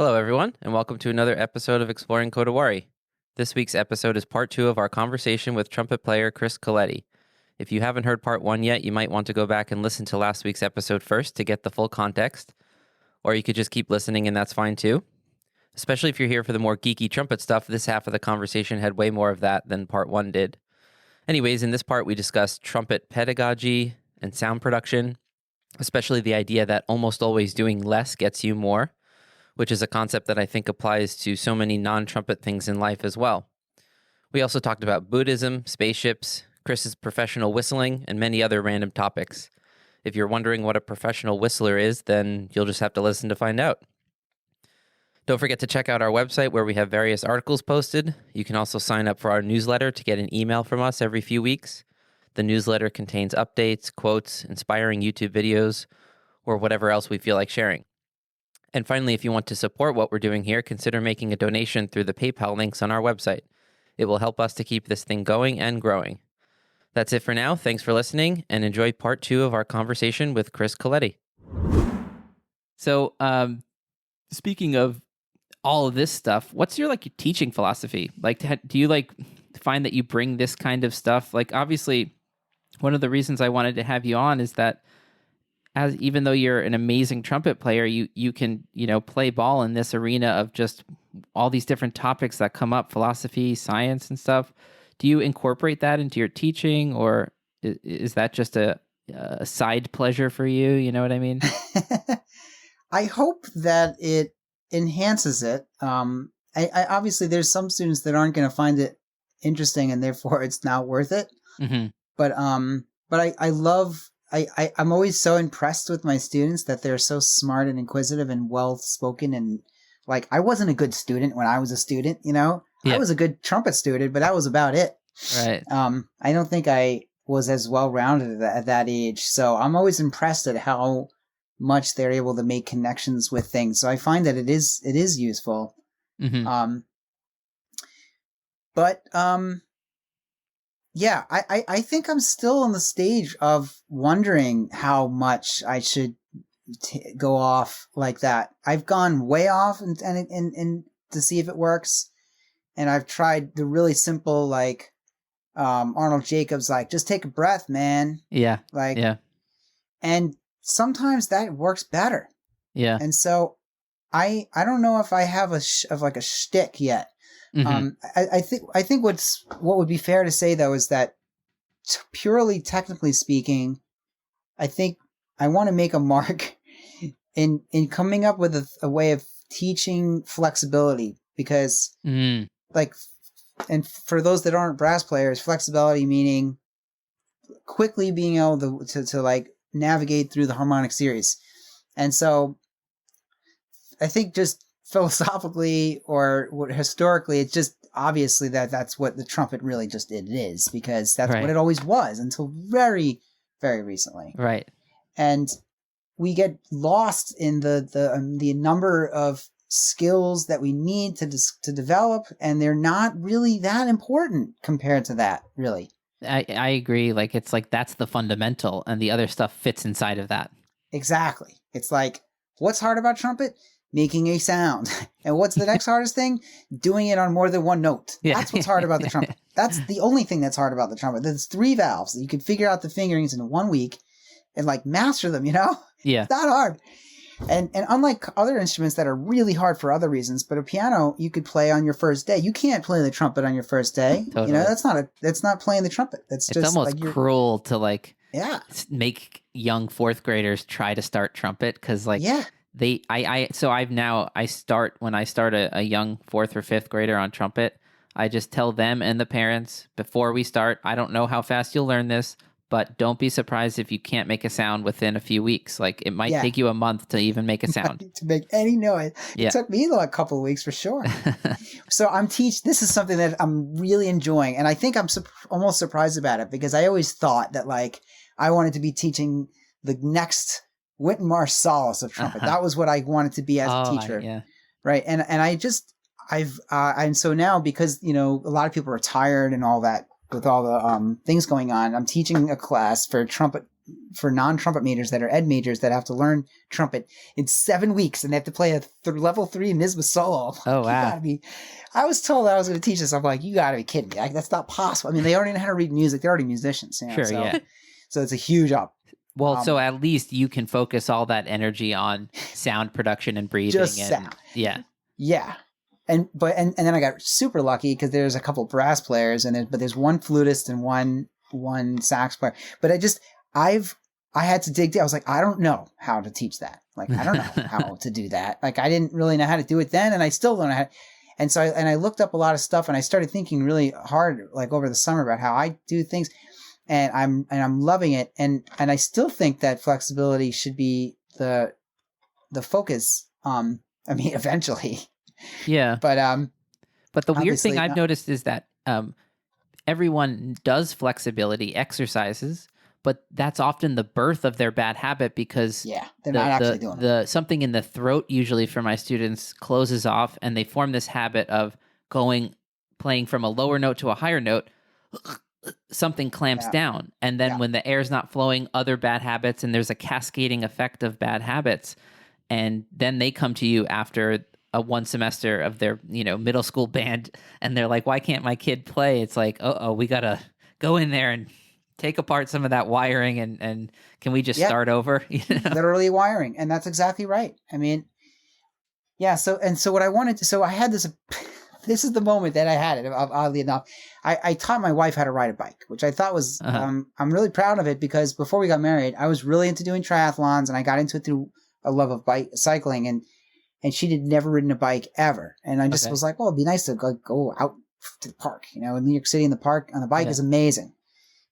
Hello, everyone, and welcome to another episode of Exploring Kodawari. This week's episode is part 2 of our conversation with trumpet player Chris Coletti. If you haven't heard part 1 yet, you might want to go back and listen to last week's episode first to get the full context, or you could just keep listening and that's fine too. Especially if you're here for the more geeky trumpet stuff, this half of the conversation had way more of that than part 1 did. Anyways, in this part, we discussed trumpet pedagogy and sound production, especially the idea that almost always doing less gets you more, which is a concept that I think applies to so many non-trumpet things in life as well. We also talked about Buddhism, spaceships, Chris's professional whistling, and many other random topics. If you're wondering what a professional whistler is, then you'll just have to listen to find out. Don't forget to check out our website where we have various articles posted. You can also sign up for our newsletter to get an email from us every few weeks. The newsletter contains updates, quotes, inspiring YouTube videos, or whatever else we feel like sharing. And finally, if you want to support what we're doing here, consider making a donation through the PayPal links on our website. It will help us to keep this thing going and growing. That's it for now. Thanks for listening, and enjoy part 2 of our conversation with Chris Coletti. So, speaking of all of this stuff, what's your teaching philosophy? Do you find that you bring this kind of stuff? Obviously, one of the reasons I wanted to have you on is that even though you're an amazing trumpet player, you can, play ball in this arena of just all these different topics that come up, philosophy, science, and stuff. Do you incorporate that into your teaching, or is that just a side pleasure for you? You know what I mean? I hope that it enhances it. I obviously there's some students that aren't going to find it interesting, and therefore it's not worth it. Mm-hmm. But I love. I'm always so impressed with my students that they're so smart and inquisitive and well-spoken. And I wasn't a good student when I was a student, Yeah. I was a good trumpet student, but that was about it. Right. I don't think I was as well-rounded at that age. So I'm always impressed at how much they're able to make connections with things. So I find that it is useful. Mm-hmm. Yeah, I think I'm still on the stage of wondering how much I should go off like that. I've gone way off and to see if it works, and I've tried the really simple Arnold Jacobs just take a breath, man. Yeah. And sometimes that works better. Yeah. And so I don't know if I have a shtick yet. Mm-hmm. I think what would be fair to say though is that purely technically speaking, I think I want to make a mark in coming up with a way of teaching flexibility, because and for those that aren't brass players, flexibility meaning quickly being able to navigate through the harmonic series. And so I think just philosophically or historically, it's just obviously that's what the trumpet really just it is, because that's what it always was until very, very recently. Right. And we get lost in the number of skills that we need to develop, and they're not really that important compared to that, really. I agree. It's that's the fundamental, and the other stuff fits inside of that. Exactly. It's what's hard about trumpet? Making a sound. And what's the next hardest thing? Doing it on more than one note. Yeah. That's what's hard about the trumpet. That's the only thing that's hard about the trumpet. There's 3 valves. You can figure out the fingerings in 1 week and master them, Yeah. It's not hard. And unlike other instruments that are really hard for other reasons, but a piano you could play on your first day. You can't play the trumpet on your first day. Totally. That's not playing the trumpet. It's just almost cruel to make young 4th graders try to start trumpet, because I start when I start a young 4th or 5th grader on trumpet, I just tell them and the parents before we start, I don't know how fast you'll learn this, but don't be surprised if you can't make a sound within a few weeks. It might take you a month to even make a sound. To make any noise. Yeah. It took me a couple of weeks for sure. So this is something that I'm really enjoying, and I think I'm almost surprised about it, because I always thought that I wanted to be teaching the next Wynton Marsalis of trumpet. That was what I wanted to be as a teacher. Right. And and so now, because, a lot of people are retired and all that, with all the things going on, I'm teaching a class for trumpet for non-trumpet majors that are ed majors that have to learn trumpet in 7 weeks, and they have to play a level 3 NISBA solo. Oh, wow. I was told I was going to teach this. I'm like, you got to be kidding me. Like, that's not possible. I mean, they already know how to read music. They're already musicians. You know, sure, yeah. So it's a huge up. Well, so at least you can focus all that energy on sound production and breathing. Just sound. Yeah. Yeah. And then I got super lucky because there's a couple brass players but there's one flutist and one sax player. But I had to dig deep. I was like, I don't know how to teach that. Like, I don't know how to do that. Like, I didn't really know how to do it then, and I still don't know how. And so I looked up a lot of stuff, and I started thinking really hard, like over the summer, about how I do things. And I'm loving it, and I still think that flexibility should be the focus. I mean, eventually, yeah. But the weird thing I've noticed is that everyone does flexibility exercises, but that's often the birth of their bad habit because they're not actually doing it. Something in the throat usually for my students closes off, and they form this habit of playing from a lower note to a higher note. Something clamps down, and then when the air's not flowing, other bad habits, and there's a cascading effect of bad habits, and then they come to you after a 1 semester of their middle school band, and they're like, why can't my kid play? It's like, we gotta go in there and take apart some of that wiring, and can we just start over? Literally wiring, and that's exactly right. I mean, so what I wanted to, so I had this. This is the moment that I had it, oddly enough. I taught my wife how to ride a bike, which I thought was, I'm really proud of it because before we got married, I was really into doing triathlons, and I got into it through a love of cycling, and she had never ridden a bike ever. And I just was like, well, it'd be nice to go out to the park, in New York City, in the park on the bike is amazing.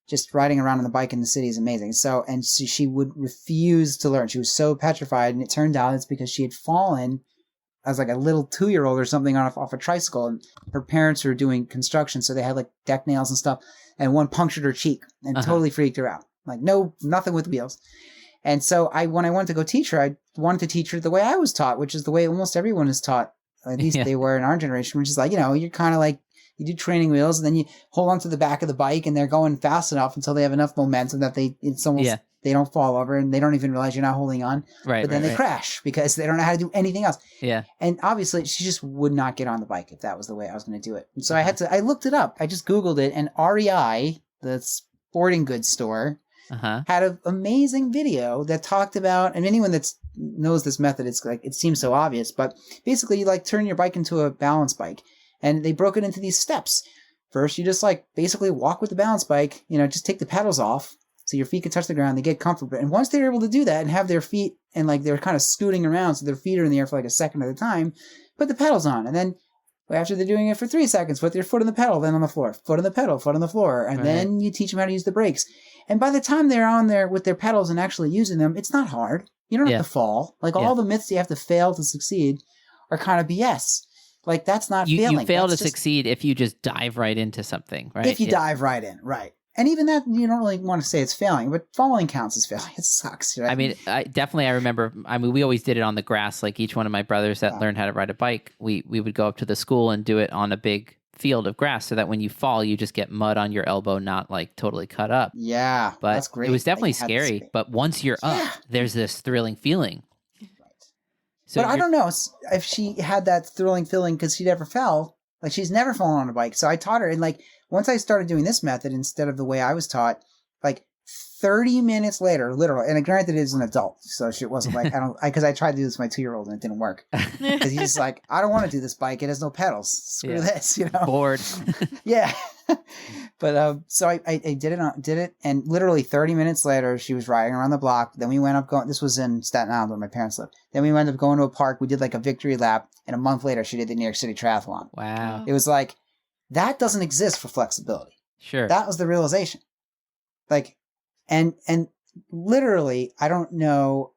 Just riding around on the bike in the city is amazing. So she would refuse to learn. She was so petrified, and it turned out it's because she had fallen as like a little 2-year-old or something off a tricycle, and her parents were doing construction, so they had like deck nails and stuff, and one punctured her cheek and totally freaked her out. Like, nothing with wheels. And so when I wanted to go teach her, I wanted to teach her the way I was taught, which is the way almost everyone is taught. At least they were in our generation, which is like, you're kind of like, you do training wheels, and then you hold on to the back of the bike, and they're going fast enough until they have enough momentum that they don't fall over, and they don't even realize you're not holding on. Right. But then they crash because they don't know how to do anything else. Yeah. And obviously she just would not get on the bike if that was the way I was going to do it. And so I looked it up. I just Googled it, and REI, the sporting goods store, had an amazing video that talked about, and anyone that knows this method, it's like, it seems so obvious, but basically you like turn your bike into a balance bike, and they broke it into these steps. First, you just like basically walk with the balance bike, just take the pedals off, so your feet can touch the ground, they get comfortable. And once they're able to do that and have their feet, and like they're kind of scooting around, so their feet are in the air for like a second at a time, put the pedals on. And then after they're doing it for 3 seconds, put their foot on the pedal, then on the floor, foot on the pedal, foot on the floor. And then you teach them how to use the brakes. And by the time they're on there with their pedals and actually using them, it's not hard. You don't have to fall. Like all the myths you have to fail to succeed are kind of BS. Like that's not failing. You fail to succeed if you just dive right into something, right? If you dive right in, right. And even that, you don't really want to say it's failing, but falling counts as failing. It sucks, right? I mean, I remember, we always did it on the grass. Like each one of my brothers that learned how to ride a bike, we would go up to the school and do it on a big field of grass so that when you fall, you just get mud on your elbow, not like totally cut up. Yeah, but that's great. It was definitely scary. But once you're up, there's this thrilling feeling. Right. So but I don't know if she had that thrilling feeling because she never fell. Like she's never fallen on a bike. So I taught her, and like, once I started doing this method instead of the way I was taught, like 30 minutes later, literally, and granted it is an adult, so it wasn't like, because I tried to do this with my 2-year-old and it didn't work. Because he's like, I don't want to do this bike. It has no pedals. Screw this, Bored. Yeah. But so I did it, and literally 30 minutes later, she was riding around the block. Then we went up this was in Staten Island where my parents lived. Then we went up going to a park. We did like a victory lap, and a month later, she did the New York City Triathlon. Wow. It was like, that doesn't exist for flexibility. Sure. That was the realization. Like, and literally, I don't know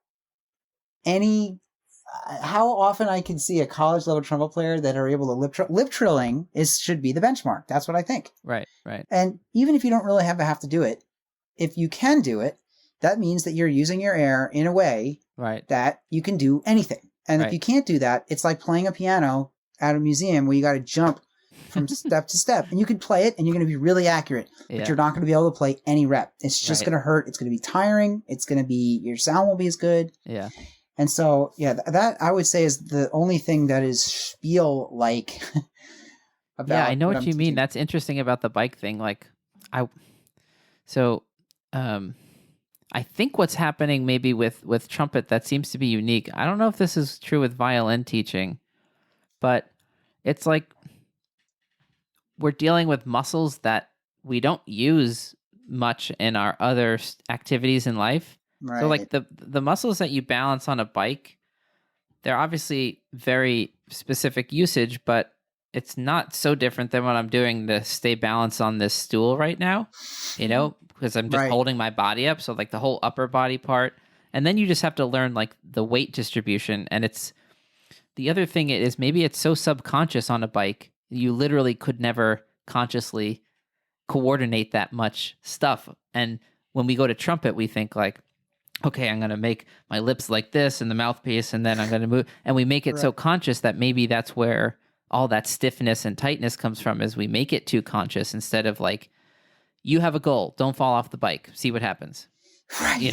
how often I can see a college level trumpet player that are able to lip trilling should be the benchmark. That's what I think. Right. And even if you don't really have to do it, if you can do it, that means that you're using your air in a way that you can do anything. And if you can't do that, it's like playing a piano at a museum where you got to jump from step to step. And you can play it and you're going to be really accurate, but you're not going to be able to play any rep. It's just going to hurt. It's going to be tiring. It's going to be, your sound won't be as good. Yeah. And so, that I would say is the only thing that is spiel-like about. Yeah, I know what you mean. That's interesting about the bike thing. Like, I think what's happening maybe with trumpet that seems to be unique. I don't know if this is true with violin teaching, but it's like we're dealing with muscles that we don't use much in our other activities in life. Right. So like the muscles that you balance on a bike, they're obviously very specific usage, but it's not so different than what I'm doing to stay balanced on this stool right now, because I'm just holding my body up. So like the whole upper body part, and then you just have to learn like the weight distribution. And it's the other thing is maybe it's so subconscious on a bike, you literally could never consciously coordinate that much stuff. And when we go to trumpet, we think like, okay, I'm going to make my lips like this and the mouthpiece, and then I'm going to move. And we make it so conscious that maybe that's where all that stiffness and tightness comes from, is we make it too conscious instead of like, you have a goal, don't fall off the bike, see what happens. Right.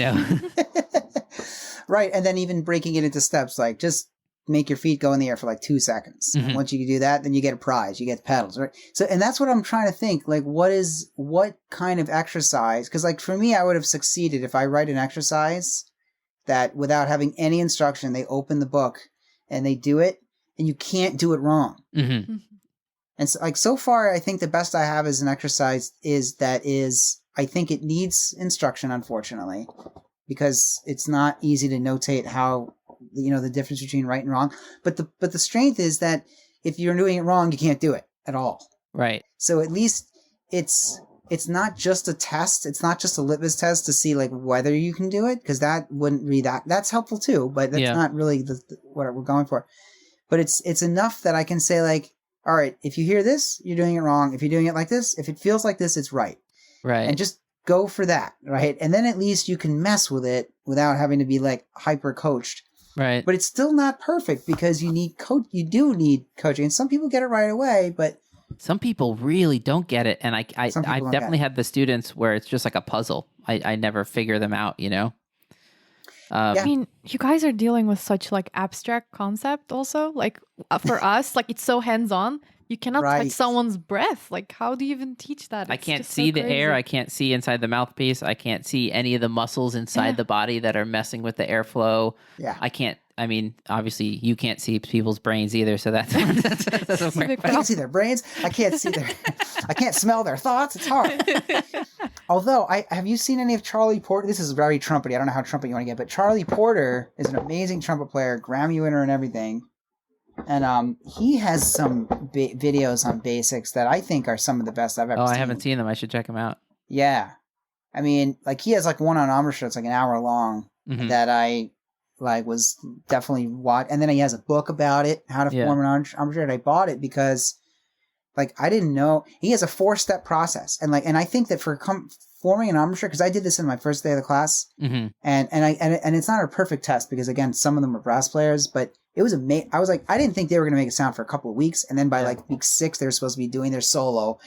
Right. And then even breaking it into steps, like just make your feet go in the air for like 2 seconds. Mm-hmm. And once you do that, then you get a prize, you get the pedals, right? So, and that's what I'm trying to think, like, what kind of exercise? Because like for me, I would have succeeded if I write an exercise that without having any instruction, they open the book and they do it, and you can't do it wrong. Mm-hmm. And so, like, so far, I think the best I have as an exercise I think it needs instruction, unfortunately, because it's not easy to notate how, the difference between right and wrong. But the strength is that if you're doing it wrong, you can't do it at all. Right. So at least it's not just a test. It's not just a litmus test to see like whether you can do it, because that wouldn't be that's helpful too, but that's not really what we're going for. But it's enough that I can say like, all right, if you hear this, you're doing it wrong. If you're doing it like this, if it feels like this, it's right. Right. And just go for that, right? And then at least you can mess with it without having to be like hyper coached. Right. But it's still not perfect because you do need coaching. And some people get it right away, but some people really don't get it. And I've definitely had the students where it's just like a puzzle. I never figure them out, I mean, you guys are dealing with such like abstract concept also. Like for us, like it's so hands-on. You cannot touch someone's breath. Like, how do you even teach that? I can't see the air. I can't see inside the mouthpiece. I can't see any of the muscles inside the body that are messing with the airflow. Yeah. I mean, obviously, you can't see people's brains either, so that's I can't see their brains. I can't smell their thoughts. It's hard. Although, have you seen any of Charlie Porter? This is very trumpety. I don't know how trumpet you want to get, but Charlie Porter is an amazing trumpet player, Grammy winner and everything. And he has some videos on basics that I think are some of the best I've ever seen. Oh, I haven't seen them. I should check them out. Yeah. I mean, like he has like one on embouchure. It's like an hour long that I like was definitely watched. And then he has a book about it, how to form an embouchure. And I bought it because like I didn't know. He has a 4-step process. And I think that for forming an embouchure, because I did this in my first day of the class, and it's not a perfect test because again, some of them are brass players, but it was amazing. I was like, I didn't think they were going to make a sound for a couple of weeks, and then by like week 6, they were supposed to be doing their solo,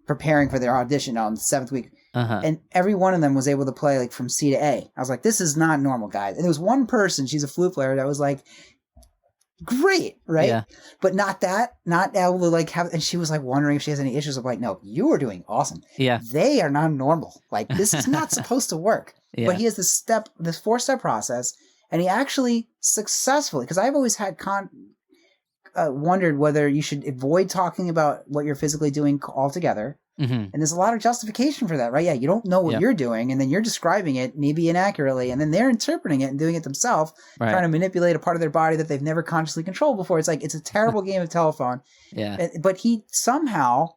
preparing for their audition on the 7th week, and every one of them was able to play like from C to A. I was like, this is not normal, guys. And there was one person, she's a flute player, that was like, great, right? Yeah. But not able to like have, and she was like wondering if she has any issues. I'm like, no, you are doing awesome. Yeah. They are not normal. Like this is not supposed to work. Yeah. But he has this 4-step process, and he actually successfully, because I've always had wondered whether you should avoid talking about what you're physically doing altogether. Mm-hmm. And there's a lot of justification for that, right? Yeah, you don't know what you're doing, and then you're describing it maybe inaccurately, and then they're interpreting it and doing it themselves, trying to manipulate a part of their body that they've never consciously controlled before. It's like, it's a terrible game of telephone. Yeah. But he somehow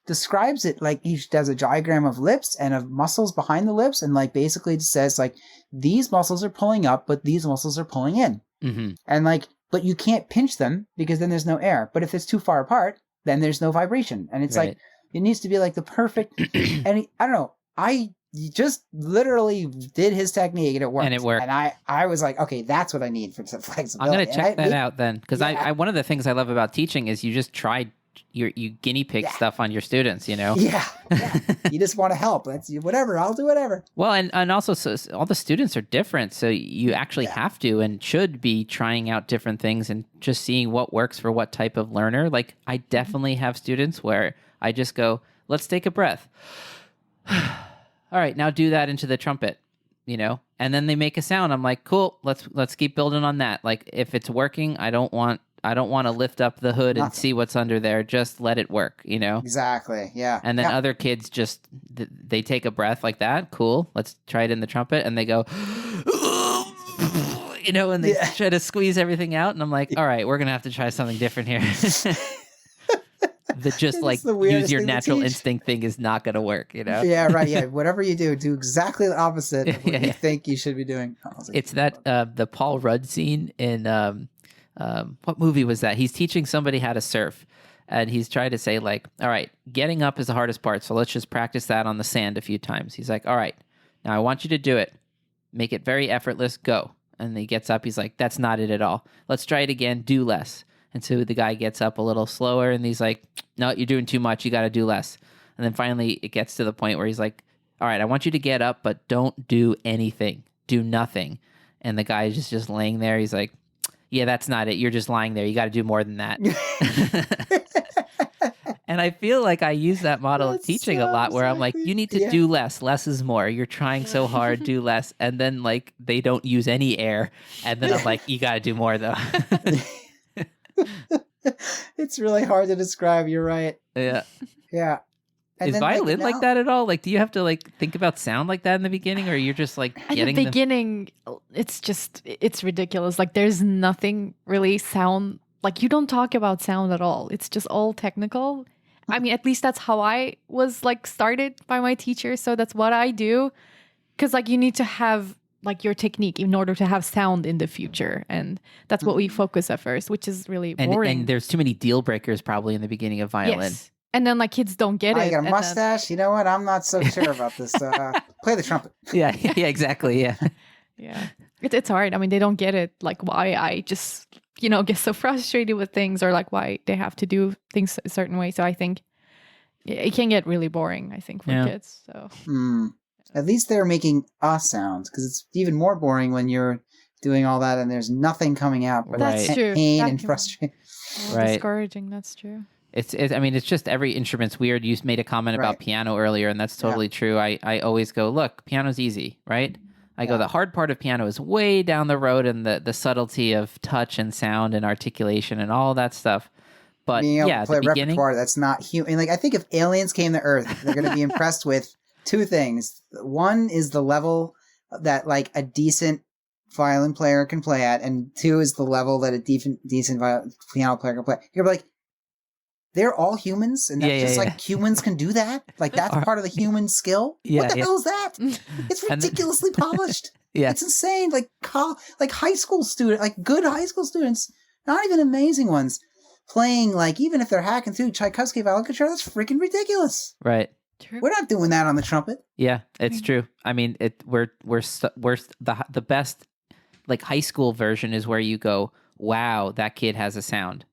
describes it like he does a diagram of lips and of muscles behind the lips, and like basically says like, these muscles are pulling up, but these muscles are pulling in. Mm-hmm. And like, but you can't pinch them because then there's no air. But if it's too far apart, then there's no vibration. And it's like, it needs to be like the perfect, and I don't know, I just literally did his technique and it worked. And I was like, okay, that's what I need for some flexibility. I'm going to check that out then. Because I one of the things I love about teaching is you just try you guinea pig stuff on your students, you know? Yeah. You just want to help. That's whatever. I'll do whatever. Well, and also so all the students are different, so you actually have to and should be trying out different things and just seeing what works for what type of learner. Like I definitely have students where I just go, let's take a breath. All right, now do that into the trumpet, you know? And then they make a sound. I'm like, cool, let's keep building on that. Like if it's working, I don't want to lift up the hood and see what's under there. Just let it work, you know? Exactly, yeah. And then other kids just, they take a breath like that. Cool, let's try it in the trumpet. And they go, you know, and they try to squeeze everything out. And I'm like, all right, we're going to have to try something different here. The just like use your natural instinct thing is not going to work, you know? Yeah, right. Yeah, whatever you do exactly the opposite of what you think you should be doing. It's that the Paul Rudd scene in what movie was that? He's teaching somebody how to surf, and he's trying to say like, all right, getting up is the hardest part, so let's just practice that on the sand a few times. He's like, all right, now I want you to do it. Make it very effortless. Go. And he gets up. He's like, that's not it at all. Let's try it again. Do less. And so the guy gets up a little slower, and he's like, no, you're doing too much. You got to do less. And then finally it gets to the point where he's like, all right, I want you to get up, but don't do anything. Do nothing. And the guy is just laying there. He's like, yeah, that's not it. You're just lying there. You got to do more than that. And I feel like I use that model of teaching a lot where I'm like, you need to do less. Less is more. You're trying so hard, do less. And then like they don't use any air. And then I'm like, you got to do more though. It's really hard to describe. You're right. Yeah. Yeah. And is violin like that at all? Like, do you have to like think about sound like that in the beginning, or you're just like getting at the beginning? It's ridiculous. Like, there's nothing really sound. Like, you don't talk about sound at all. It's just all technical. I mean, at least that's how I was like started by my teacher. So that's what I do. Because like you need to have like your technique in order to have sound in the future, and that's what we focus at first, which is really boring. And there's too many deal breakers probably in the beginning of violin. Yes. And then like kids don't get it. I got a mustache. You know what? I'm not so sure about this. Play the trumpet. Yeah, exactly. Yeah. Yeah. It's hard. I mean, they don't get it. Like why I just, get so frustrated with things, or like why they have to do things a certain way. So I think it can get really boring, I think, for kids. So at least they're making a sound, because it's even more boring when you're doing all that and there's nothing coming out but pain and frustration. Right. Discouraging. That's true. I mean, it's just every instrument's weird. You made a comment about piano earlier, and that's totally true. I always go, look, piano's easy, right? I go, the hard part of piano is way down the road, and the subtlety of touch and sound and articulation and all that stuff. But being able to play the beginning, repertoire that's not human. Like, I think if aliens came to Earth, they're going to be impressed with two things. One is the level that like a decent violin player can play at, and two is the level that a decent piano player can play. You're like, they're all humans, and that's like humans can do that. Like that's part of the human skill. What the hell is that? It's ridiculously polished. It's insane. Like high school student, like good high school students, not even amazing ones, playing like even if they're hacking through Tchaikovsky violin concerto, that's freaking ridiculous. Right. True. We're not doing that on the trumpet. Yeah, it's true. I mean, we're the best like high school version is where you go, wow, that kid has a sound.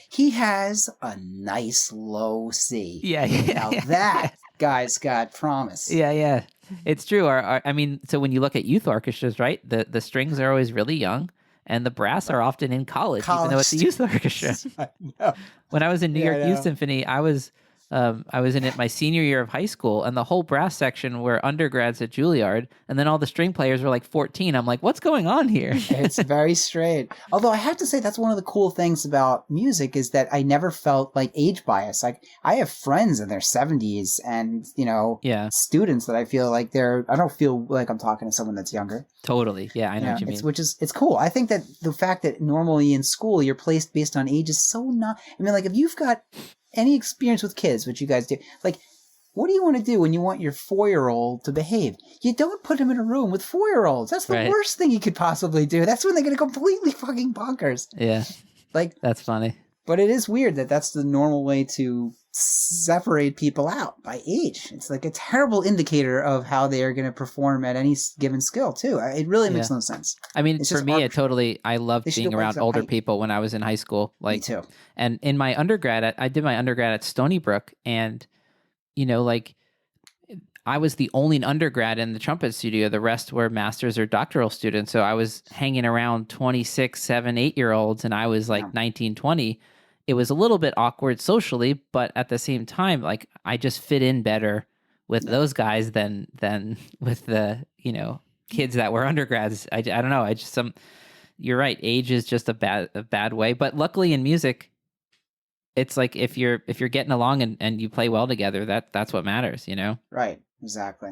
He has a nice low C. Yeah. Now that guy's got promise. Yeah. It's true. I mean, so when you look at youth orchestras, right, the strings are always really young, and the brass are often in college even though it's a youth orchestra. I know. When I was in New York Youth Symphony, I was in it my senior year of high school, and the whole brass section were undergrads at Juilliard, and then all the string players were like 14. I'm like, what's going on here? It's very strange. Although I have to say that's one of the cool things about music is that I never felt like age bias. Like I have friends in their 70s and, students that I feel like I don't feel like I'm talking to someone that's younger. Totally. Yeah, I know what you mean. It's cool. I think that the fact that normally in school you're placed based on age is so not, I mean, like if you've got any experience with kids, which you guys do, like, what do you want to do when you want your 4-year-old to behave? You don't put him in a room with 4-year-olds. That's the worst thing you could possibly do. That's when they're going to completely fucking bonkers. Yeah. Like, that's funny. But it is weird that that's the normal way to separate people out by age. It's like a terrible indicator of how they are going to perform at any given skill, too. It really makes no sense. I mean, for me, I loved being around older people when I was in high school. Like, me too. And in my undergrad, I did my undergrad at Stony Brook, and, you know, like, I was the only undergrad in the trumpet studio. The rest were master's or doctoral students. So I was hanging around 26, 7, 8-year-olds, and I was like 19, 20. It was a little bit awkward socially, but at the same time, like, I just fit in better with those guys than with the, you know, kids that were undergrads. I don't know. You're right. Age is just a bad way. But luckily in music, it's like if you're getting along and you play well together, that's what matters, you know? Right. Exactly.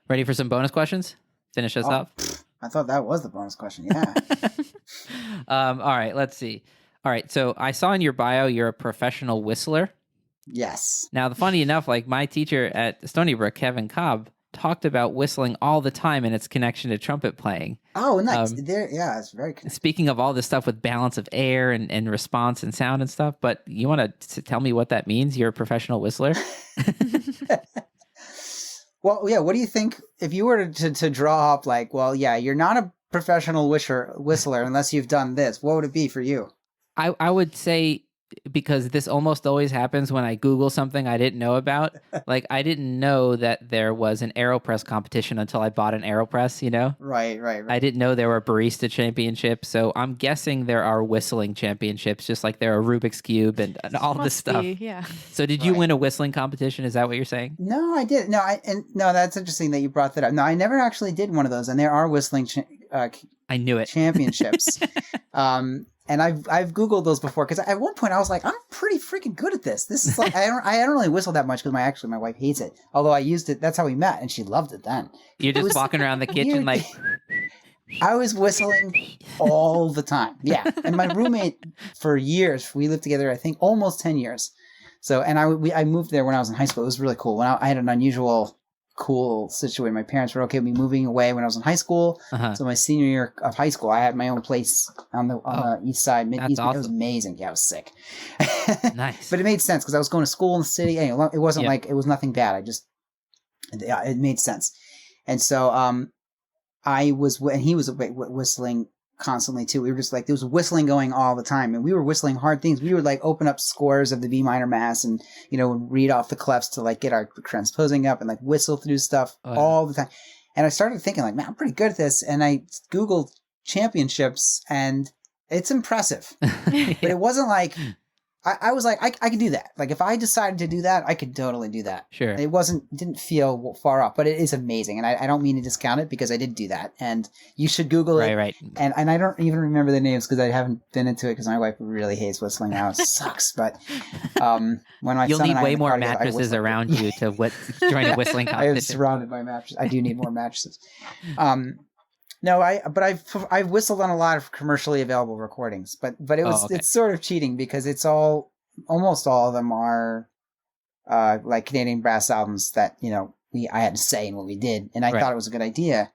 Ready for some bonus questions? Finish us up. I thought that was the bonus question. Yeah. All right. Let's see. All right, so I saw in your bio you're a professional whistler. Yes. Now, funny enough, like my teacher at Stony Brook, Kevin Cobb, talked about whistling all the time and its connection to trumpet playing. Oh, nice. It's very connected. Speaking of all this stuff with balance of air and response and sound and stuff, but you want to tell me what that means? You're a professional whistler? Well, yeah, what do you think if you were to draw up like, well, yeah, you're not a professional whistler unless you've done this. What would it be for you? I would say, because this almost always happens when I Google something I didn't know about. Like, I didn't know that there was an AeroPress competition until I bought an AeroPress, you know? Right. I didn't know there were barista championships, so I'm guessing there are whistling championships, just like there are Rubik's Cube and all this stuff. Yeah. So did you win a whistling competition? Is that what you're saying? No, I didn't. No, that's interesting that you brought that up. No, I never actually did one of those, and there are whistling I knew it. championships. And I've Googled those before, because at one point I was like, I'm pretty freaking good at this. This is like, I don't really whistle that much because my wife hates it. Although I used it, that's how we met, and she loved it then. You're just walking around the kitchen like... I was whistling all the time. Yeah. And my roommate for years, we lived together, I think almost 10 years. So, and I moved there when I was in high school. It was really cool. When I had an unusual cool situation. My parents were okay with me moving away when I was in high school. So my senior year of high school, I had my own place on the east side, mid-east. Awesome. It was amazing. Yeah, I was sick. Nice. But it made sense because I was going to school in the city. Anyway, it wasn't like, it was nothing bad. It made sense. And so I was, and he was whistling constantly too. We were just like, there was whistling going all the time, and we were whistling hard things. We would like open up scores of the B minor mass and, you know, read off the clefs to like get our transposing up and like whistle through stuff all the time. And I started thinking like, man, I'm pretty good at this. And I Googled championships, and it's impressive, but it wasn't like, I was like, I could do that. Like if I decided to do that, I could totally do that. Sure. It didn't feel far off, but it is amazing. And I don't mean to discount it because I did do that. And you should Google it. Right. And I don't even remember the names because I haven't been into it because my wife really hates whistling now. It sucks. But when my You'll son need and I way more mattresses around you to join a whistling competition. I am surrounded by mattresses. I do need more mattresses. No, I've whistled on a lot of commercially available recordings, but it's sort of cheating because it's almost all of them are like Canadian brass albums that, you know, I had to say in what we did, and I thought it was a good idea,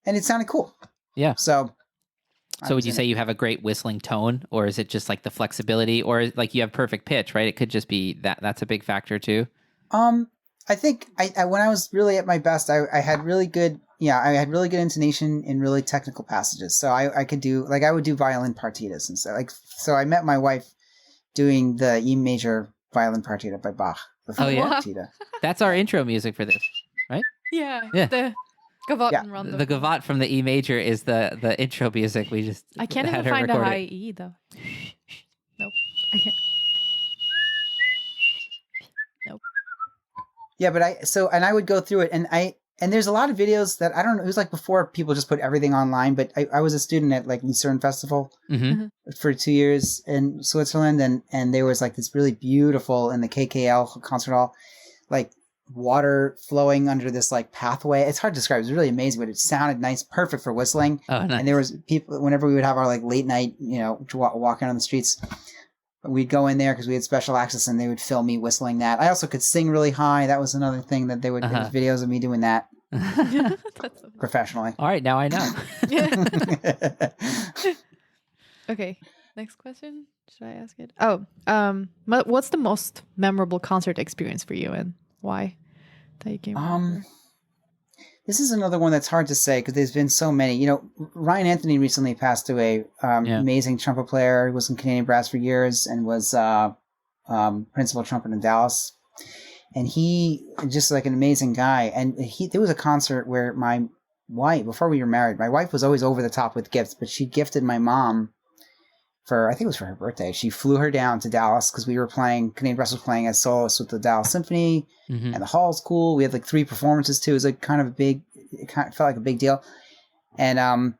and it sounded cool. Yeah. So would you say you have a great whistling tone, or is it just like the flexibility, or like you have perfect pitch, right? It could just be that's a big factor too. I think I when I was really at my best, I had really good. Yeah, I had really good intonation in really technical passages. So I could do, like, I would do violin partitas and stuff. So I met my wife doing the E major violin partita by Bach. Partita. That's our intro music for this, right? Yeah. The Gavotte and Rondo. The Gavotte from the E major is the intro music. We just I can't even find a high E though. Nope. I can't. Nope. Yeah, but I would go through it, and there's a lot of videos that, I don't know, it was like before people just put everything online, but I was a student at like Lucerne Festival for 2 years in Switzerland, and there was like this really beautiful, in the KKL concert hall, like water flowing under this like pathway. It's hard to describe. It was really amazing, but it sounded nice, perfect for whistling. Oh, nice. And there was people, whenever we would have our like late night, you know, walking on the streets, we'd go in there because we had special access, and they would film me whistling that. I also could sing really high. That was another thing that there was videos of me doing that professionally. All right, now I know. Okay. Next question. Should I ask it? Oh, what's the most memorable concert experience for you, and why that you came over? This is another one that's hard to say because there's been so many. You know, Ryan Anthony recently passed away. Amazing trumpet player. He was in Canadian brass for years and was principal trumpeter in Dallas. And he just like an amazing guy. And there was a concert where my wife, before we were married, my wife was always over the top with gifts, but she gifted my mom I think it was for her birthday. She flew her down to Dallas because we were playing, Canadian Brass was playing as soloists with the Dallas Symphony, and the hall's cool. We had like 3 performances too. It was like kind of it felt like a big deal. And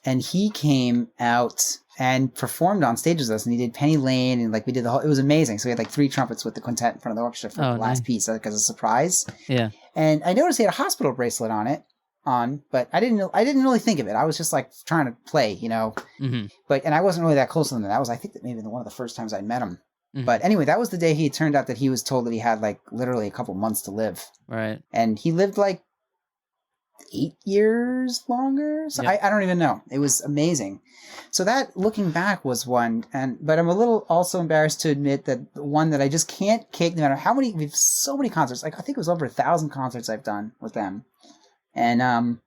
he came out and performed on stage with us, and he did Penny Lane, and like we did it was amazing. So we had like 3 trumpets with the quintet in front of the orchestra for the last piece, like as a surprise. Yeah. And I noticed he had a hospital bracelet on, but I didn't really think of it. I was just like trying to play, you know. And I wasn't really that close to him. That was, I think, that maybe one of the first times I met him. But anyway, that was the day he turned out that he was told that he had like literally a couple months to live. Right. And he lived like 8 years longer. So I don't even know. It was amazing. So that, looking back, was one. But I'm a little also embarrassed to admit that the one that I just can't kick, no matter how many, we have so many concerts. Like I think it was over 1,000 concerts I've done with them. And,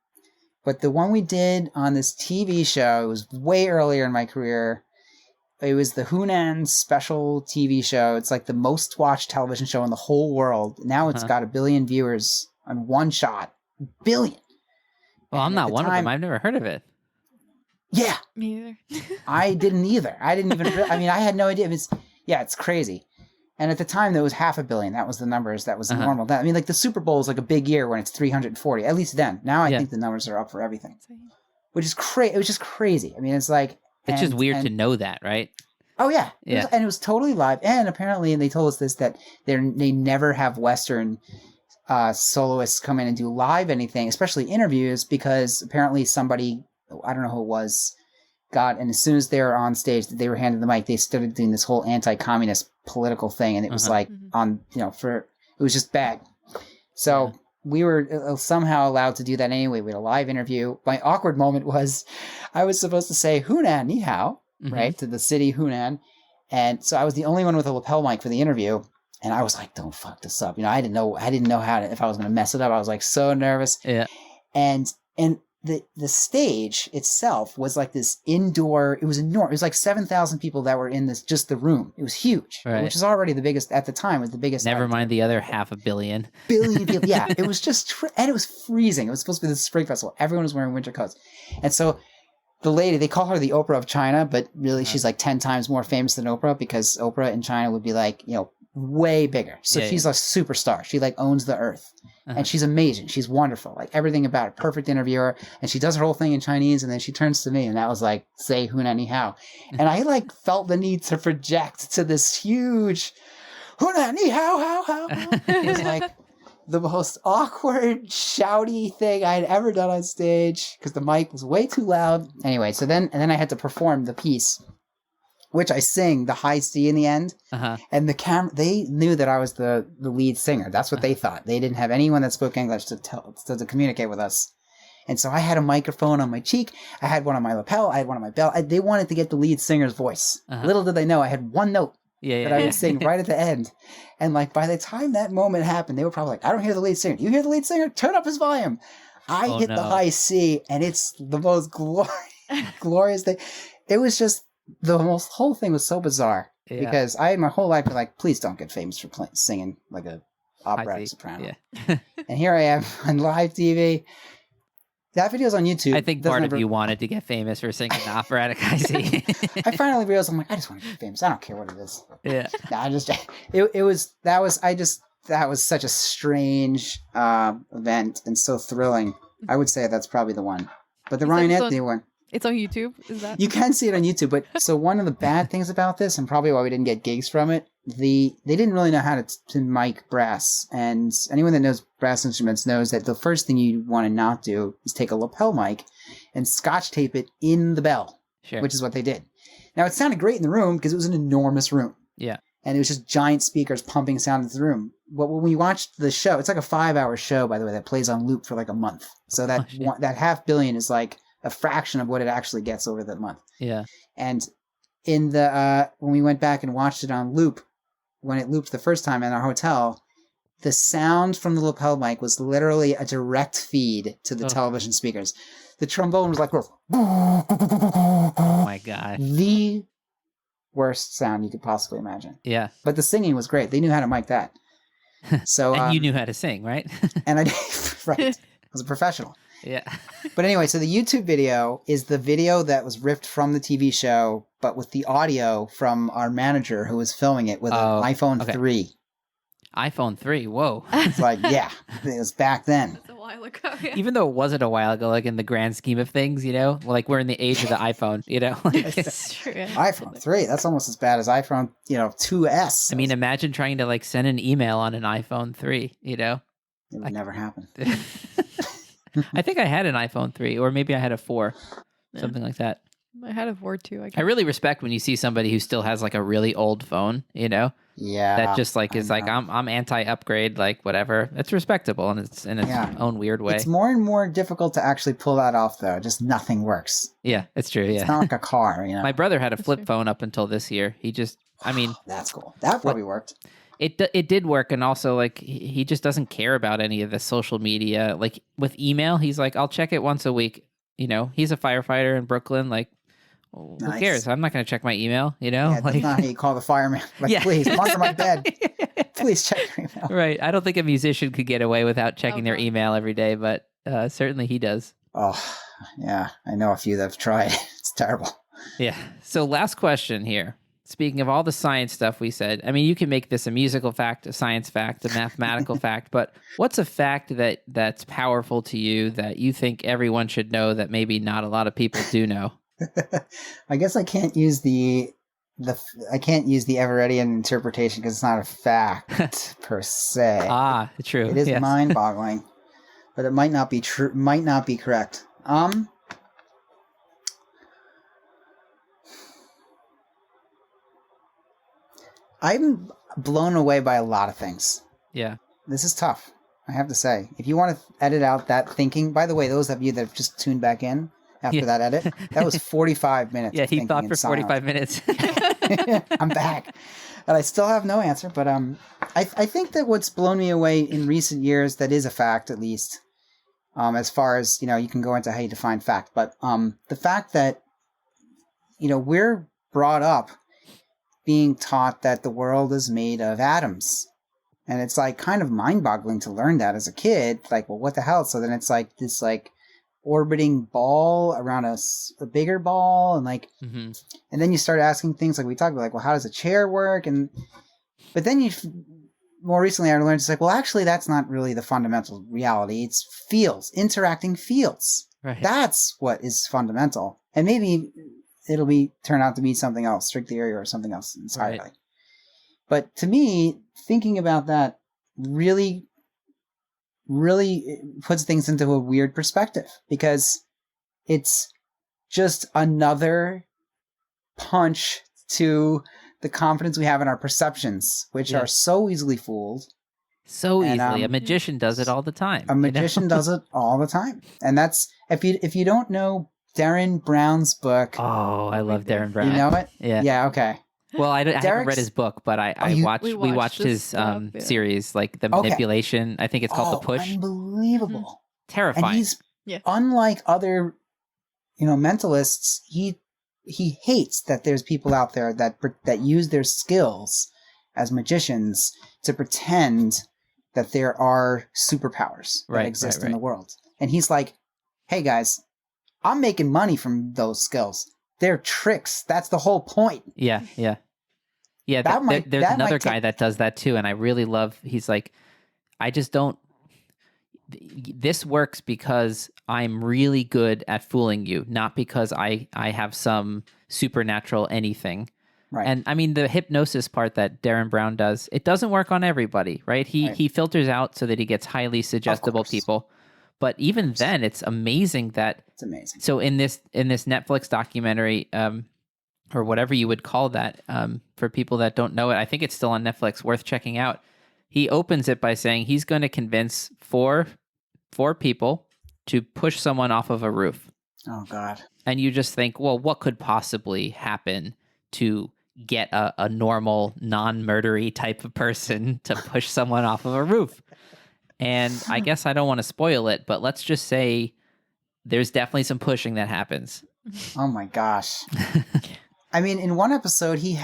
but the one we did on this TV show, it was way earlier in my career. It was the Hunan special TV show. It's like the most watched television show in the whole world. Now it's got 1 billion viewers on one shot. 1 billion. Well, I'm not one of them. I've never heard of it. Yeah. Me either. I didn't either. I didn't even, I had no idea. It's crazy. And at the time, there was 500 million. That was the numbers. That was the normal. Like the Super Bowl is like a big year when it's 340. At least then. Now I think the numbers are up for everything, which is crazy. It was just crazy. I mean, it's like it's just weird to know that, right? Oh yeah, yeah. And it was totally live. And apparently, and they told us this, that they never have Western soloists come in and do live anything, especially interviews, because apparently somebody, I don't know who it was, and as soon as they were on stage, they were handed the mic, they started doing this whole anti-communist political thing, and it was like it was just bad. So we were somehow allowed to do that anyway. We had a live interview. My awkward moment was I was supposed to say Hunan ni hao, right, to the city Hunan, and so I was the only one with a lapel mic for the interview, and I was like, don't fuck this up. You know, I didn't know if I was going to mess it up. I was like so nervous. Yeah. And the stage itself was like this indoor, it was enormous. It was like 7,000 people that were in the room. It was huge, which is already the biggest at the time, was the biggest. Never mind the other 500 million. Billion people. Yeah. It was just, and it was freezing. It was supposed to be the spring festival. Everyone was wearing winter coats. And so the lady, they call her the Oprah of China, but really she's like 10 times more famous than Oprah, because Oprah in China would be like, you know, way bigger. So she's a superstar. She like owns the earth. And she's amazing. She's wonderful. Like everything about her. Perfect interviewer. And she does her whole thing in Chinese, and then she turns to me, and that was like, say Hunan ni hao. And I like felt the need to project to this huge Hunan ni hao, hao, hao. It was like the most awkward, shouty thing I'd ever done on stage, because the mic was way too loud. Anyway, so then I had to perform the piece, which I sing the high C in the end. And the camera, they knew that I was the lead singer. That's what they thought. They didn't have anyone that spoke English to communicate with us. And so I had a microphone on my cheek. I had one on my lapel. I had one on my belt. They wanted to get the lead singer's voice. Little did they know I had one note that I would sing right at the end. And like by the time that moment happened, they were probably like, I don't hear the lead singer. You hear the lead singer? Turn up his volume. I hit the high C, and it's the most glorious thing. It was just, whole thing was so bizarre, because I had my whole life been like, please don't get famous for singing like a operatic soprano. And here I am on live TV. That video's on YouTube. I think part of you wanted to get famous for singing operatic high C. I finally realized, I'm like, I just want to get famous. I don't care what it is. Yeah. That was such a strange event, and so thrilling. I would say that's probably the one. But the Ryan Anthony one. It's on YouTube, is that? You can see it on YouTube, but so one of the bad things about this, and probably why we didn't get gigs from it, they didn't really know how to mic brass, and anyone that knows brass instruments knows that the first thing you want to not do is take a lapel mic and scotch tape it in the bell, which is what they did. Now, it sounded great in the room because it was an enormous room. Yeah. And it was just giant speakers pumping sound into the room. But when we watched the show, it's like a 5-hour show, by the way, that plays on loop for like a month. So that 500 million is like a fraction of what it actually gets over the month. Yeah. And in the when we went back and watched it on loop, when it looped the first time in our hotel, the sound from the lapel mic was literally a direct feed to the television speakers. The trombone was like, oh my God, the worst sound you could possibly imagine. Yeah. But the singing was great. They knew how to mic that. So and you knew how to sing, right? And I did, right. I was a professional. Yeah. But anyway, so the YouTube video is the video that was ripped from the TV show, but with the audio from our manager who was filming it with an iPhone 3. iPhone 3, whoa. It's like, yeah, it was back then. That's a while ago. Yeah. Even though it wasn't a while ago, like in the grand scheme of things, you know, like we're in the age of the iPhone, you know. It's true. Yeah. iPhone 3, that's almost as bad as iPhone, 2S. I mean, imagine trying to like send an email on an iPhone 3, you know. It would never happen. I think I had an iPhone 3, or maybe I had a 4, something like that. I had a 4 too. I really respect when you see somebody who still has like a really old phone, you know? Yeah. That just like is like, I'm anti-upgrade, like whatever. It's respectable in its own weird way. It's more and more difficult to actually pull that off, though. Just nothing works. Yeah, it's true. Yeah. It's not like a car, you know? My brother had a flip phone up until this year. He just, I mean. That's cool. That probably worked. It did work, and also like he just doesn't care about any of the social media. Like with email, he's like, I'll check it once a week. You know, he's a firefighter in Brooklyn. Like, who cares? I'm not going to check my email. You know, yeah, that's not how you call the fireman. Like, please, come under my bed. Please check your email. Right. I don't think a musician could get away without checking their email every day, but certainly he does. Oh, yeah. I know a few that have tried. It's terrible. Yeah. So last question here. Speaking of all the science stuff we said, I mean, you can make this a musical fact, a science fact, a mathematical fact, but what's a fact that's powerful to you that you think everyone should know that maybe not a lot of people do know? I guess I can't use the Everettian interpretation because it's not a fact per se. Ah, true. It is mind-boggling, but it might not be true. Might not be correct. I'm blown away by a lot of things. Yeah. This is tough, I have to say. If you want to edit out that thinking, by the way, those of you that have just tuned back in after that edit, that was 45 minutes. Yeah, he thought for 45 minutes. I'm back. And I still have no answer, but I think that what's blown me away in recent years, that is a fact at least, as far as, you can go into how you define fact, but the fact that, we're brought up being taught that the world is made of atoms. And it's like kind of mind-boggling to learn that as a kid. Like, well, what the hell? So then it's like this like orbiting ball around a bigger ball, and like, and then you start asking things like we talked about, like, well, how does a chair work? But then more recently I learned it's like, well, actually that's not really the fundamental reality. It's fields, interacting fields. Right. That's what is fundamental. And maybe it'll turn out to be something else, string theory or something else entirely. Right. But to me, thinking about that really, really puts things into a weird perspective, because it's just another punch to the confidence we have in our perceptions, which are so easily fooled. So easily. A magician does it all the time. A magician does it all the time. And that's, if you don't know Derren Brown's book. Oh, I love Derren Brown. You know it? Yeah. Yeah, okay. Well, I haven't read his book, but we watched his series, like The Manipulation. I think it's called The Push. Unbelievable. Terrifying. And he's, unlike other, mentalists, he hates that there's people out there that use their skills as magicians to pretend that there are superpowers that exist in the world. And he's like, hey guys, I'm making money from those skills. They're tricks. That's the whole point. Yeah. There's another guy that does that too, and I really love. He's like, I just don't. This works because I'm really good at fooling you, not because I have some supernatural anything. Right. And I mean, the hypnosis part that Derren Brown does, it doesn't work on everybody, right? He filters out so that he gets highly suggestible people. But even then, it's amazing that it's amazing. So in this Netflix documentary, or whatever you would call that, for people that don't know it, I think it's still on Netflix, worth checking out. He opens it by saying he's going to convince four people to push someone off of a roof. Oh God! And you just think, well, what could possibly happen to get a normal, non-murdery type of person to push someone off of a roof. And I guess I don't want to spoil it, but let's just say there's definitely some pushing that happens. Oh my gosh. I mean, in one episode, he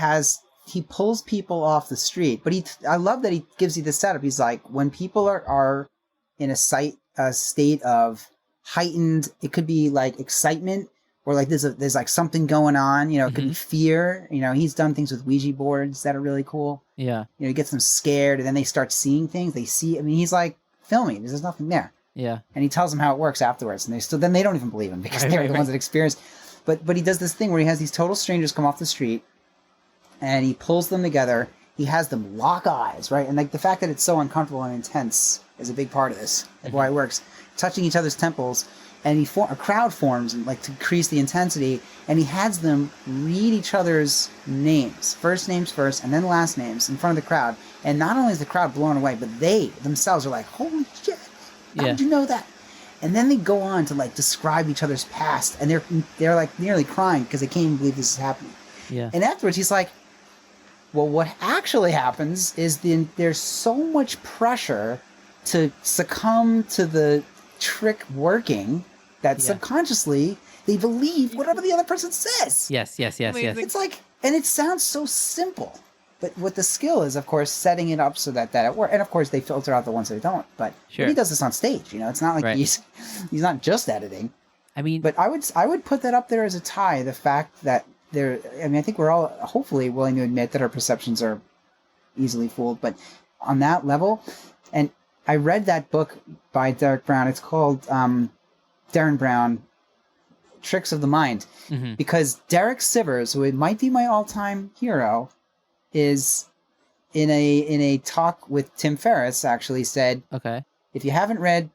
pulls people off the street, but I love that he gives you the setup. He's like, when people are in a state of heightened, it could be like excitement, or like there's like something going on, you know, it could be fear. You know, he's done things with Ouija boards that are really cool. Yeah. You know, he gets them scared, and then they start seeing things. He's like filming. There's nothing there. Yeah. And he tells them how it works afterwards, and then they don't even believe him because they're the ones that experience. But he does this thing where he has these total strangers come off the street, and he pulls them together. He has them lock eyes, right? And like the fact that it's so uncomfortable and intense is a big part of this, like why it works. Touching each other's temples, and a crowd forms, and like to increase the intensity, and he has them read each other's names, first names first, and then last names in front of the crowd. And not only is the crowd blown away, but they themselves are like, "Holy shit! How did you know that?" And then they go on to like describe each other's past, and they're like nearly crying because they can't even believe this is happening. Yeah. And afterwards, he's like, "Well, what actually happens is there's so much pressure to succumb to the trick working that subconsciously they believe whatever the other person says." Yes. It's like, and it sounds so simple, but what the skill is, of course, setting it up so that it works. And of course, they filter out the ones that don't. But he does this on stage. You know, it's not like he's not just editing. I mean, but I would put that up there as a tie. The fact that I think we're all hopefully willing to admit that our perceptions are easily fooled. But on that level, and I read that book by Derren Brown. It's called Derren Brown, Tricks of the Mind. Because Derek Sivers, who might be my all-time hero, is in a talk with Tim Ferriss, actually said, "Okay, if you haven't read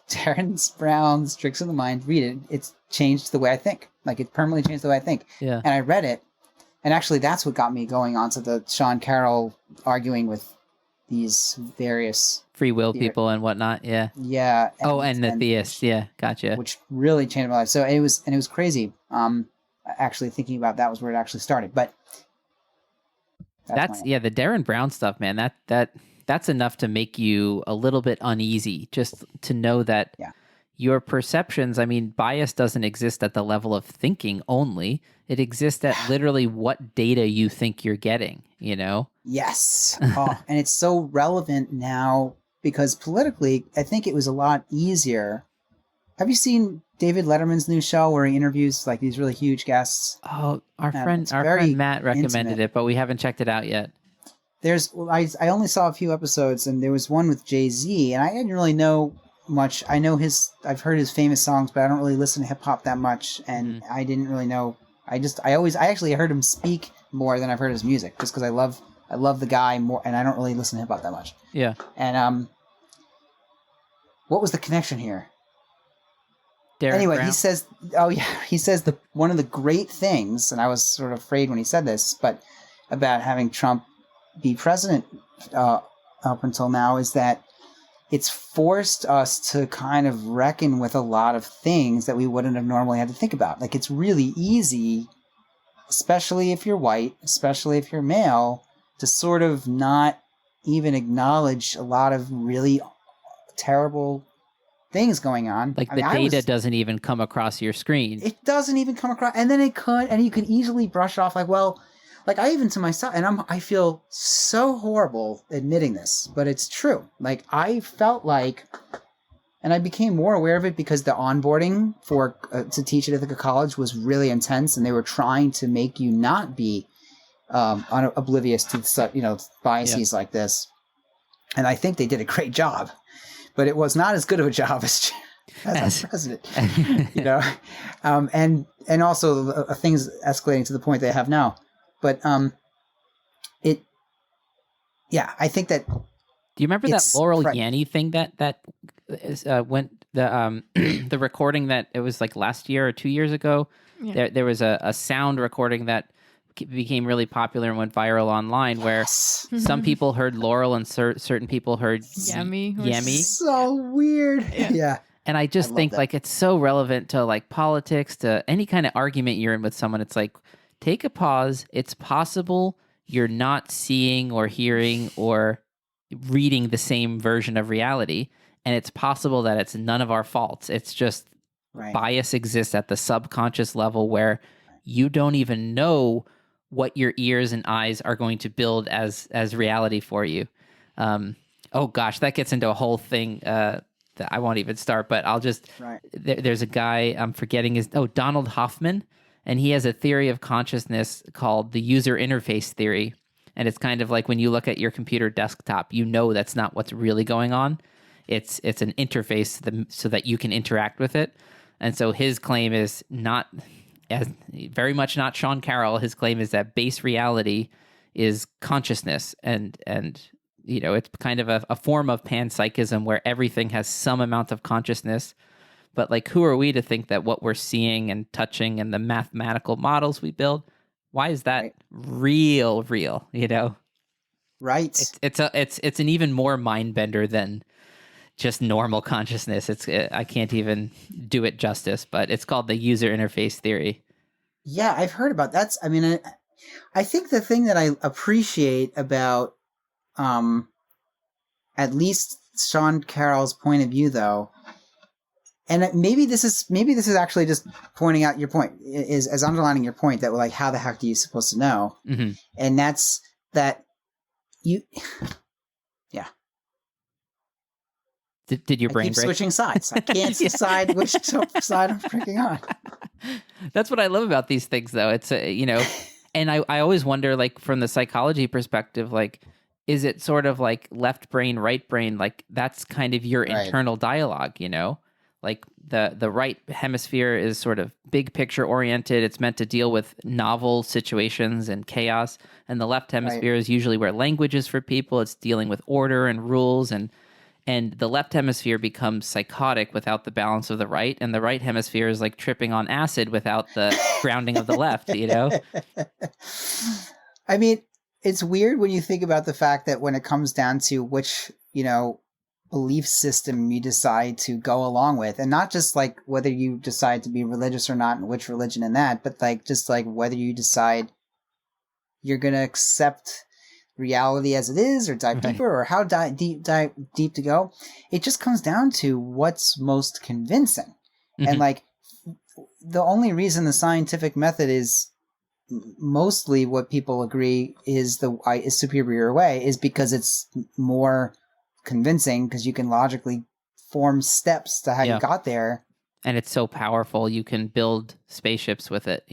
Derren Brown's Tricks of the Mind, read it. It's changed the way I think. Like, it permanently changed the way I think." Yeah. And I read it, and actually that's what got me going on to the Sean Carroll arguing with these various free will people and whatnot. Yeah. Yeah. And the theists. Yeah. Gotcha. Which really changed my life. So it was crazy. Actually thinking about that was where it actually started. But that's the Derren Brown stuff, man. That's enough to make you a little bit uneasy, just to know that your perceptions, I mean, bias doesn't exist at the level of thinking only. It exists at literally what data you think you're getting, you know? Yes. And it's so relevant now because politically, I think it was a lot easier. Have you seen David Letterman's new show where he interviews like these really huge guests? Oh, our friend Matt recommended it, but we haven't checked it out yet. I only saw a few episodes, and there was one with Jay-Z, and I didn't really know much. I've heard his famous songs, but I don't really listen to hip hop that much, and I didn't really know. I actually heard him speak more than I've heard his music, just because I love the guy more, and I don't really listen to hip hop that much. Yeah. And what was the connection here? Derren Brown? He says one of the great things, and I was sort of afraid when he said this, but about having Trump be president up until now, is that it's forced us to kind of reckon with a lot of things that we wouldn't have normally had to think about. Like, it's really easy, especially if you're white, especially if you're male, to sort of not even acknowledge a lot of really terrible things going on. Like, the data doesn't even come across your screen. It doesn't even come across. And then it could, and you could easily brush it off like, well, like, I even to myself, and I feel so horrible admitting this, but it's true. Like, I felt like, and I became more aware of it because the onboarding for to teach at Ithaca College was really intense, and they were trying to make you not be oblivious to biases like this. And I think they did a great job, but it was not as good of a job as our president, you know, and also things escalating to the point they have now. But I think that. Do you remember that Laurel Yanny thing that went the recording that it was like last year or 2 years ago? Yeah. There was a sound recording that became really popular and went viral online, where some people heard Laurel and certain people heard Yammy. So weird. Yeah. And I just think like it's so relevant to like politics, to any kind of argument you're in with someone. It's like, take a pause. It's possible you're not seeing or hearing or reading the same version of reality. And it's possible that it's none of our faults. It's just bias exists at the subconscious level where you don't even know what your ears and eyes are going to build as reality for you. Oh gosh, that gets into a whole thing that I won't even start, but I'll just, there's a guy, I'm forgetting Donald Hoffman, and he has a theory of consciousness called the user interface theory. And it's kind of like when you look at your computer desktop, you know that's not what's really going on. It's an interface so that you can interact with it. And so his claim is very much not Sean Carroll. His claim is that base reality is consciousness, and it's kind of a form of panpsychism where everything has some amount of consciousness. But like, who are we to think that what we're seeing and touching and the mathematical models we build, why is that real? Right. It's an even more mind bender than just normal consciousness. I can't even do it justice, but it's called the user interface theory. Yeah, I've heard about that. I mean, I think the thing that I appreciate about at least Sean Carroll's point of view, though, and maybe this is actually just pointing out your point, is as underlining your point that, like, how the heck are you supposed to know? Mm-hmm. And that's that you, yeah. Did your brain break? Switching sides. I can't decide which side I'm freaking on. That's what I love about these things, though. It's and I always wonder, like, from the psychology perspective, like, is it sort of like left brain, right brain? Like, that's kind of your internal dialogue, Like the right hemisphere is sort of big picture oriented. It's meant to deal with novel situations and chaos. And the left hemisphere is usually where language is for people. It's dealing with order and rules, and the left hemisphere becomes psychotic without the balance of the right, and the right hemisphere is like tripping on acid without the grounding of the left, I mean, it's weird when you think about the fact that when it comes down to which, belief system you decide to go along with, and not just like whether you decide to be religious or not and which religion in that, but like just like whether you decide you're going to accept reality as it is or dive deeper, or how deep to go. It just comes down to what's most convincing. Mm-hmm. And like the only reason the scientific method is mostly what people agree is the superior way is because it's more convincing, because you can logically form steps to how you got there. And it's so powerful, you can build spaceships with it,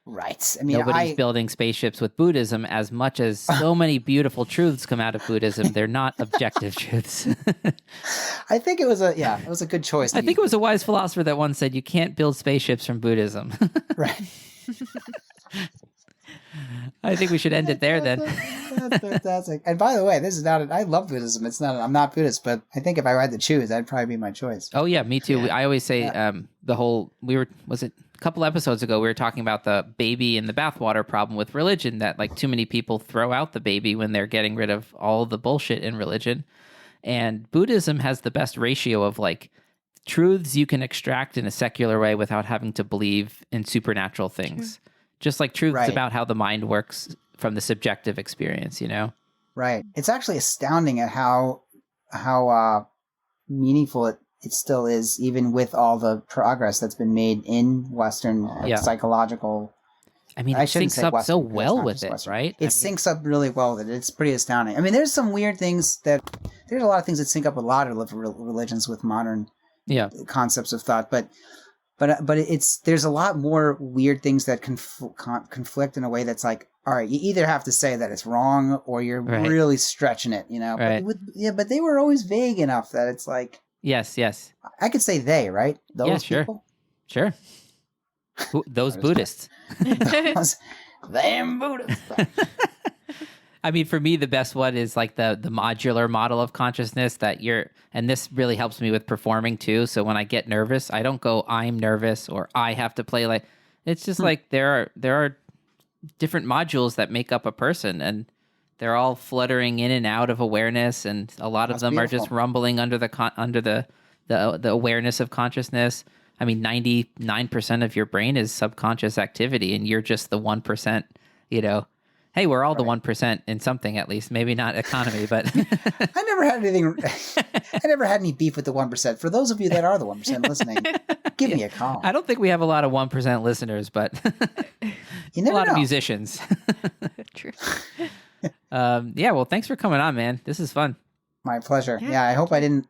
Right. I mean, nobody's building spaceships with Buddhism as much as so many beautiful truths come out of Buddhism. They're not objective truths. I think it was a good choice. I think it was a wise philosopher that once said, you can't build spaceships from Buddhism. Right. I think we should end it there then. That's fantastic. And by the way, this is not I love Buddhism. I'm not Buddhist, but I think if I had to choose, that'd probably be my choice. Oh yeah, me too. Yeah. I always say was it a couple episodes ago, we were talking about the baby in the bathwater problem with religion, that like too many people throw out the baby when they're getting rid of all the bullshit in religion. And Buddhism has the best ratio of like truths you can extract in a secular way without having to believe in supernatural things. True. Just like truths about how the mind works from the subjective experience, Right. It's actually astounding at how meaningful it still is, even with all the progress that's been made in Western psychological. I mean, it syncs up Western, so well with it, right? It syncs up really well with it. It's pretty astounding. I mean, there's some weird things there's a lot of things that sync up a lot of religions with modern concepts of thought, but there's a lot more weird things that conflict in a way that's like, all right, you either have to say that it's wrong or you're really stretching it, Right. But they were always vague enough that it's like, yes. I could say they, right? Those people? Sure. Those Buddhists. Them Buddhists. I mean, for me, the best one is like the modular model of consciousness and this really helps me with performing too. So when I get nervous, I don't go, I'm nervous or I have to play like, it's just like there are different modules that make up a person, and they're all fluttering in and out of awareness. And a lot of them are just rumbling under the awareness of consciousness. I mean, 99% of your brain is subconscious activity, and you're just the 1%, you know. Hey, we're all the 1% in something, at least. Maybe not economy, but I never had anything. I never had any beef with the 1%. For those of you that are the 1% listening, give me a call. I don't think we have a lot of 1% listeners, but you never a lot know. of musicians. True. Yeah, well, thanks for coming on, man. This is fun. My pleasure. Yeah, I hope I didn't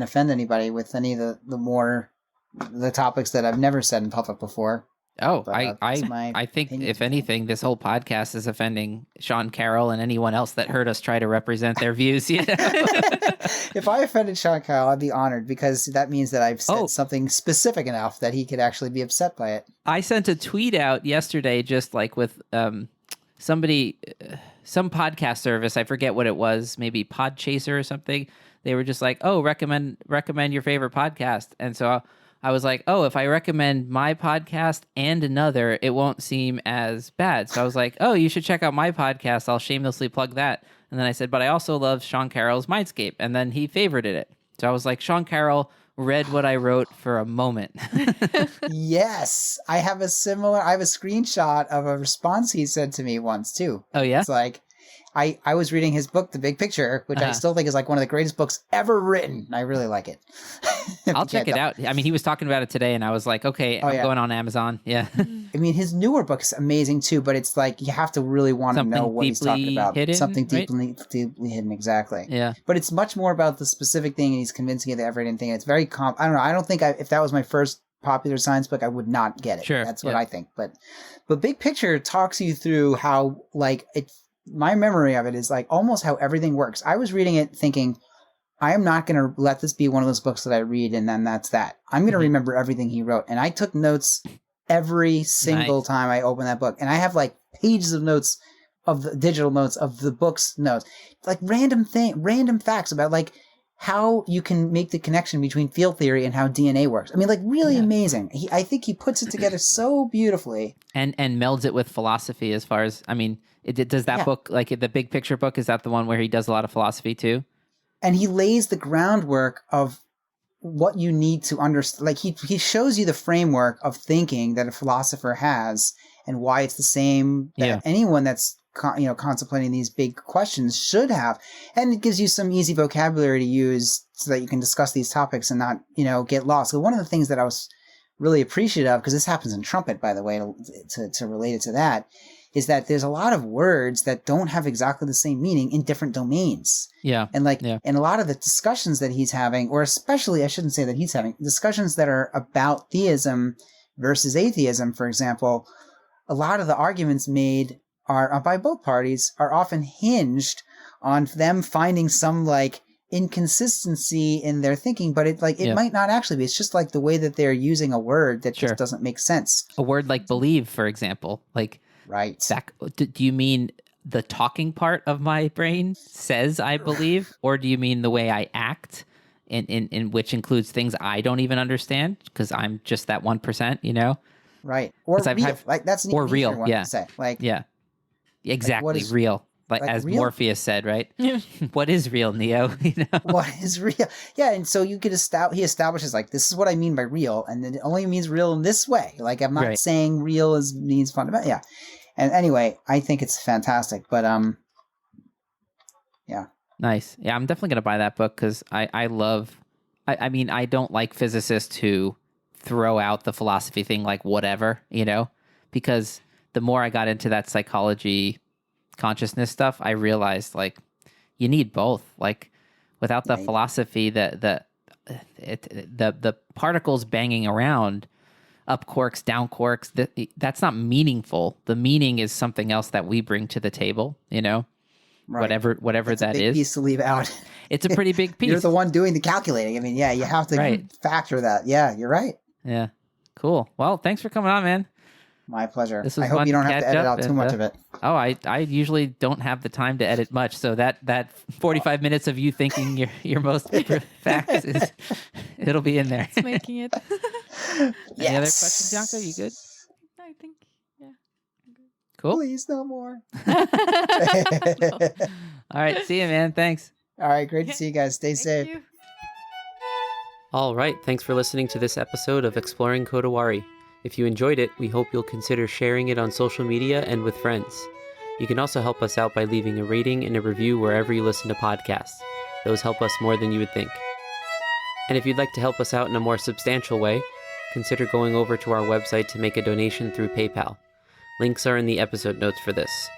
offend anybody with any of the topics that I've never said in public before. Oh, But, I think opinion. if anything, this whole podcast is offending Sean Carroll and anyone else that heard us try to represent their views. You know? If I offended Sean Kyle, I'd be honored, because that means that I've said something specific enough that he could actually be upset by it. I sent a tweet out yesterday, just like with somebody, some podcast service. I forget what it was, maybe Podchaser or something. They were just like, "Oh, recommend your favorite podcast," and so I was like, oh, if I recommend my podcast and another, it won't seem as bad. So I was like, oh, you should check out my podcast. I'll shamelessly plug that. And then I said, but I also love Sean Carroll's Mindscape. And then he favorited it. So I was like, Sean Carroll read what I wrote for a moment. Yes. I have a screenshot of a response he said to me once too. Oh, yeah? It's like, I was reading his book, The Big Picture, which I still think is like one of the greatest books ever written. I really like it. I'll check it out. I mean, he was talking about it today, and I was like, okay, I'm going on Amazon. Yeah. I mean, his newer book's amazing too, but it's like you have to really want to know what he's talking about. Hidden, something right? deeply hidden, exactly. Yeah. But it's much more about the specific thing, and he's convincing you of the everyday thing. It's very I don't know. I don't think if that was my first popular science book, I would not get it. Sure. That's what I think. But Big Picture talks you through how, like, my memory of it is like almost how everything works. I was reading it thinking, I am not going to let this be one of those books that I read and then that's that. I'm going to remember everything he wrote. And I took notes every single time I opened that book. And I have like pages of notes, of the digital notes of the book's notes, like random facts about like how you can make the connection between field theory and how DNA works. I mean, like really amazing. I think he puts it together so beautifully. And melds it with philosophy as far as, I mean, does that book, like the Big Picture book, is that the one where he does a lot of philosophy too? And he lays the groundwork of what you need to understand. Like he shows you the framework of thinking that a philosopher has and why it's the same that anyone that's contemplating these big questions should have. And it gives you some easy vocabulary to use so that you can discuss these topics and not, get lost. So one of the things that I was really appreciative of, because this happens in trumpet, by the way, to relate it to that, is that there's a lot of words that don't have exactly the same meaning in different domains. Yeah. And and a lot of the discussions that he's having, or especially, I shouldn't say that he's having, discussions that are about theism versus atheism, for example, a lot of the arguments made are by both parties are often hinged on them finding some like inconsistency in their thinking, but it might not actually be. It's just like the way that they're using a word that just doesn't make sense. A word like believe, for example, like right. Do you mean the talking part of my brain says I believe, or do you mean the way I act, in which includes things I don't even understand because I'm just that 1%, Right. Or real. Like that's an real. One to say. Like exactly, real. Like as real? Morpheus said, right? What is real, Neo? What is real? Yeah, and so you could he establishes like this is what I mean by real, and then it only means real in this way. Like I'm not saying real means fundamental. Yeah. And anyway, I think it's fantastic. But yeah. Nice. Yeah, I'm definitely gonna buy that book because I love. I mean, I don't like physicists who throw out the philosophy thing like whatever, because the more I got into that psychology, consciousness stuff, I realized like you need both. Like without the philosophy, the particles banging around, up quarks, down quarks, that's not meaningful. The meaning is something else that we bring to the table, Right. Whatever that's that a big is. Piece to leave out. It's a pretty big piece. You're the one doing the calculating. I mean, yeah, you have to factor that. Yeah, you're right. Yeah. Cool. Well, thanks for coming on, man. My pleasure. I hope you don't have to edit out too much of it. Oh, I usually don't have the time to edit much, so that 45 minutes of you thinking your most facts it'll be in there. It's making it. Any other questions, Bianca? You good? I think, yeah. I'm good. Cool. Please, no more. No. All right, see you, man. Thanks. All right, great to see you guys. Stay safe. You. All right, thanks for listening to this episode of Exploring Kodawari. If you enjoyed it, we hope you'll consider sharing it on social media and with friends. You can also help us out by leaving a rating and a review wherever you listen to podcasts. Those help us more than you would think. And if you'd like to help us out in a more substantial way, consider going over to our website to make a donation through PayPal. Links are in the episode notes for this.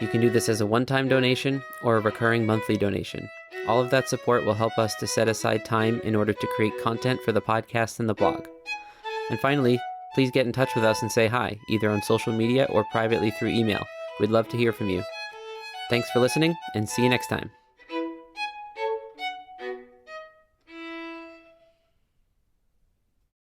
You can do this as a one-time donation or a recurring monthly donation. All of that support will help us to set aside time in order to create content for the podcast and the blog. And finally, please get in touch with us and say hi, either on social media or privately through email. We'd love to hear from you. Thanks for listening, and see you next time.